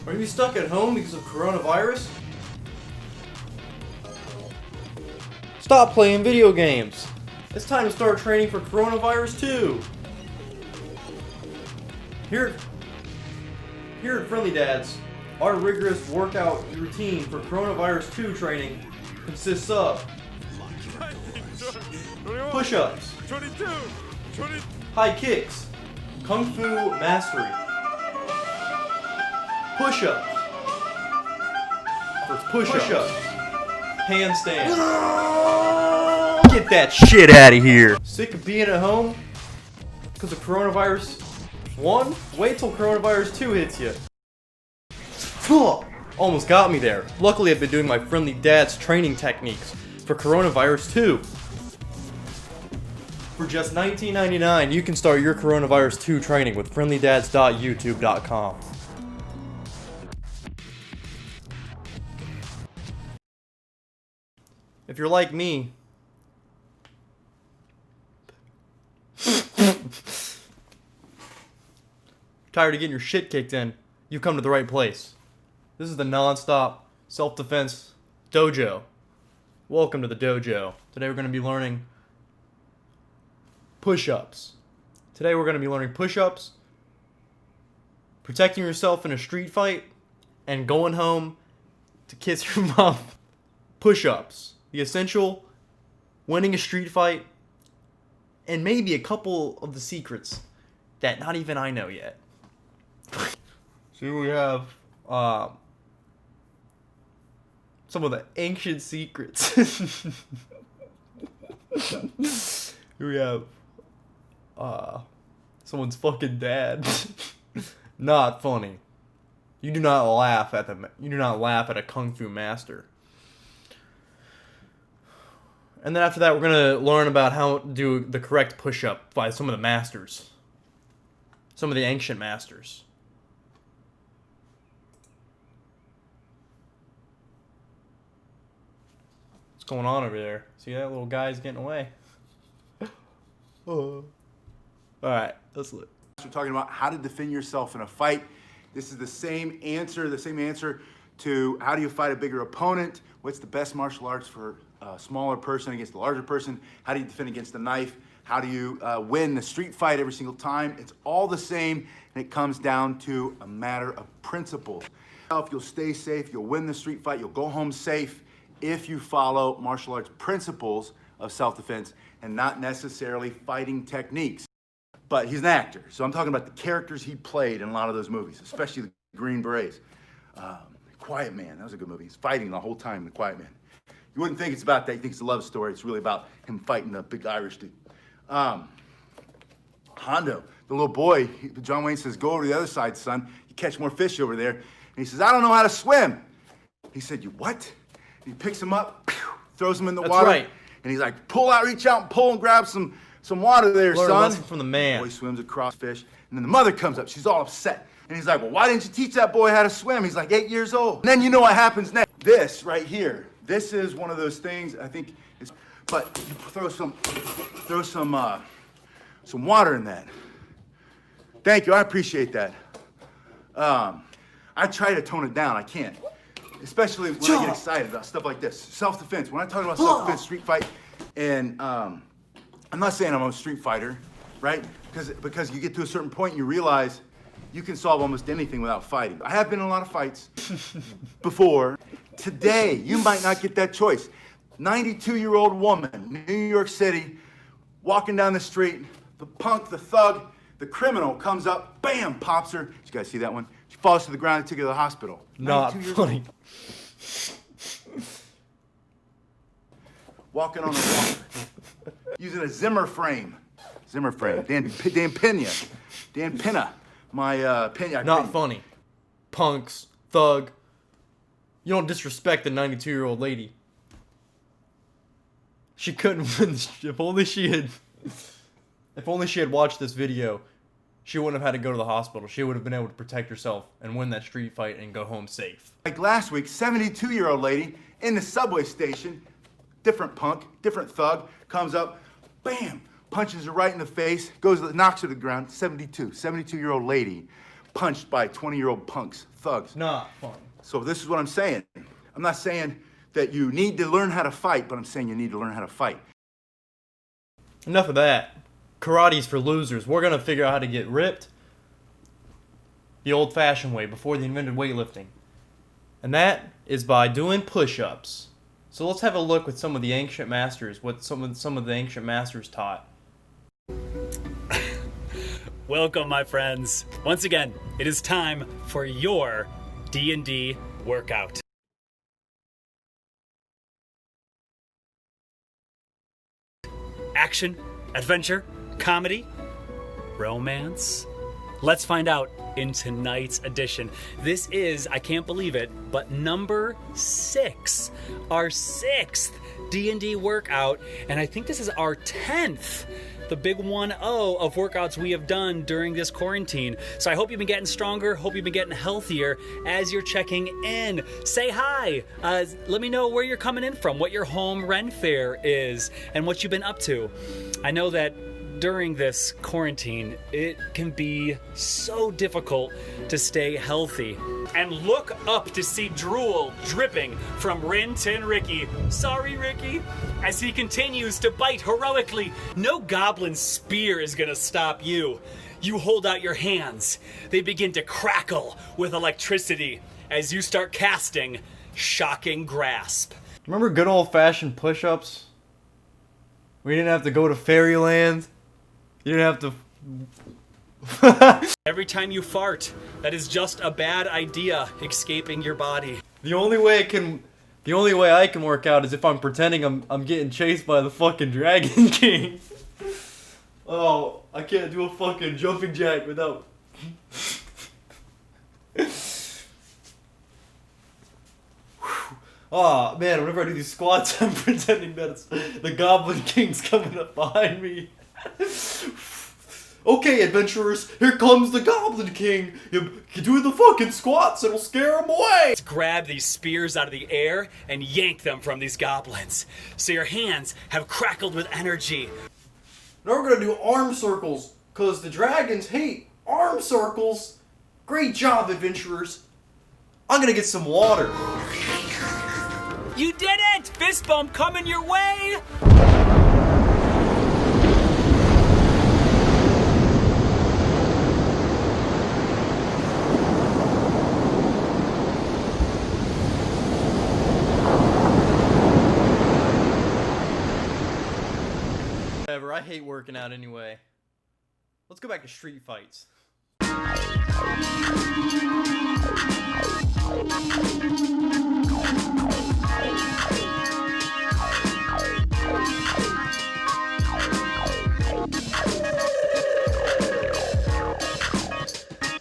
Are you stuck at home because of coronavirus? Stop playing video games. It's time to start training for coronavirus too. Here at Friendly Dads, our rigorous workout routine for coronavirus 2 training consists of push-ups, high kicks, kung fu mastery, push-ups, handstands. Get that shit out of here. Sick of being at home because of coronavirus 1? Wait till coronavirus 2 hits you. Almost got me there. Luckily, I've been doing my Friendly Dads training techniques for coronavirus 2. For just $19.99, you can start your coronavirus 2 training with friendlydads.youtube.com. If you're like me, tired of getting your shit kicked in, you've come to the right place. This is the non-stop self-defense dojo. Welcome to the dojo. Today we're going to be learning push-ups. Today we're going to be learning push-ups, protecting yourself in a street fight, and going home to kiss your mom. Push-ups. The essential, winning a street fight, and maybe a couple of the secrets that not even I know yet. So we have some of the ancient secrets. We have someone's fucking dad. Not funny. You do not laugh at a kung fu master. And then after that, we're gonna learn about how to do the correct push-up by some of the masters. Some of the ancient masters. What's going on over there? See that little guy's getting away? Oh. Alright, let's look. We're talking about how to defend yourself in a fight. This is the same answer to how do you fight a bigger opponent? What's the best martial arts for a smaller person against a larger person? How do you defend against the knife? How do you win the street fight every single time? It's all the same, and it comes down to a matter of principle. If you'll stay safe, you'll win the street fight, you'll go home safe if you follow martial arts principles of self-defense and not necessarily fighting techniques. But he's an actor, so I'm talking about the characters he played in a lot of those movies, especially the Green Berets. Quiet Man, that was a good movie. He's fighting the whole time, The Quiet Man. You wouldn't think it's about that. You think it's a love story. It's really about him fighting the big Irish dude. Hondo, the little boy, John Wayne says, go over to the other side, son. You catch more fish over there. And he says, I don't know how to swim. He said, you what? And he picks him up, throws him in the water. That's right. And he's like, reach out and pull and grab some water there, Learn son. a lesson from the man. The boy swims across fish. And then the mother comes up. She's all upset. And he's like, well, why didn't you teach that boy how to swim? He's like 8 years old. And then you know what happens next. This right here. This is one of those things, I think, but you throw some water in that. Thank you, I appreciate that. I try to tone it down, I can't. Especially when I get excited about stuff like this. Self-defense, when I talk about self-defense, street fight, and I'm not saying I'm a street fighter, right? Because you get to a certain point and you realize you can solve almost anything without fighting. I have been in a lot of fights before. Today, you might not get that choice. 92-year-old woman, New York City, walking down the street, the punk, the thug, the criminal comes up, bam, pops her. Did you guys see that one? She falls to the ground and took her to the hospital. Not funny. Walking on the water, using a Zimmer frame. Dan Pena. My Pena. Not funny. Punks, thug. You don't disrespect the 92-year-old lady. She couldn't win. If only she had watched this video, she wouldn't have had to go to the hospital. She would have been able to protect herself and win that street fight and go home safe. Like last week, 72-year-old lady in the subway station, different punk, different thug, comes up, bam, punches her right in the face, knocks her to the ground. 72-year-old lady punched by 20-year-old punks, thugs. Not fun. So this is what I'm saying. I'm not saying that you need to learn how to fight, but I'm saying you need to learn how to fight. Enough of that. Karate's for losers. We're gonna figure out how to get ripped the old-fashioned way before they invented weightlifting. And that is by doing push-ups. So let's have a look with some of the ancient masters, what some of the ancient masters taught. Welcome, my friends. Once again, it is time for your D&D workout. Action, adventure, comedy, romance. Let's find out in tonight's edition. This is, I can't believe it, but number 6, our 6th D&D workout, and I think this is our 10th, the big 1-0 of workouts we have done during this quarantine. So I hope you've been getting stronger, hope you've been getting healthier as you're checking in. Say hi, let me know where you're coming in from, what your home rent fare is, and what you've been up to. I know that during this quarantine, it can be so difficult to stay healthy. And look up to see drool dripping from Rin Tin Ricky. Sorry, Ricky. As he continues to bite heroically. No goblin spear is gonna stop you. You hold out your hands. They begin to crackle with electricity as you start casting Shocking Grasp. Remember good old-fashioned push-ups? We didn't have to go to fairyland. You didn't have to... Every time you fart, that is just a bad idea escaping your body. The only way I can work out is if I'm pretending I'm getting chased by the fucking Dragon King. Oh, I can't do a fucking jumping jack without... Oh man, whenever I do these squats, I'm pretending that it's the Goblin King's coming up behind me. Okay, adventurers, here comes the Goblin King. You do the fucking squats, it'll scare him away. Let's grab these spears out of the air and yank them from these goblins. So your hands have crackled with energy. Now we're gonna do arm circles, cause the dragons hate arm circles. Great job, adventurers. I'm gonna get some water. You did it! Fist bump coming your way! Whatever, I hate working out anyway. Let's go back to street fights.